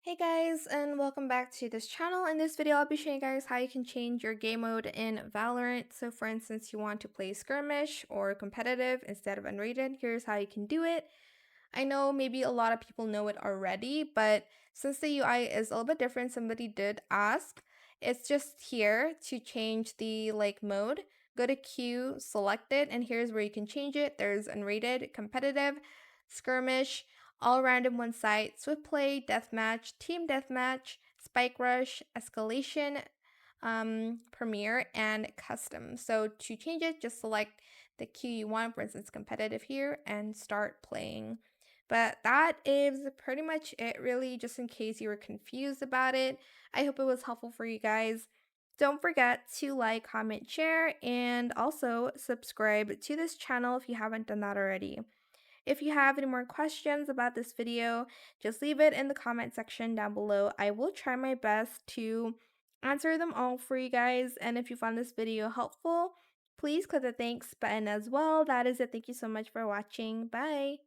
Hey guys, and welcome back to this channel. In this video, I'll be showing you guys how you can change your game mode in Valorant. So for instance, you want to play Skirmish or competitive instead of Unrated, here's how you can do it. I know maybe a lot of people know it already, but since the UI is a little bit different, somebody did ask. It's just here to change the mode. Go to queue, select it, and here's where you can change it. There's Unrated, competitive, Skirmish, all random one site, Swiftplay, Deathmatch, Team Deathmatch, Spike Rush, Escalation, Premiere, and Custom. So to change it, just select the queue you want, for instance, competitive here, and start playing. But that is pretty much it, really, just in case you were confused about it. I hope it was helpful for you guys. Don't forget to like, comment, share, and also subscribe to this channel if you haven't done that already. If you have any more questions about this video, just leave it in the comment section down below. I will try my best to answer them all for you guys. And if you found this video helpful, please click the thanks button as well. That is it. Thank you so much for watching. Bye.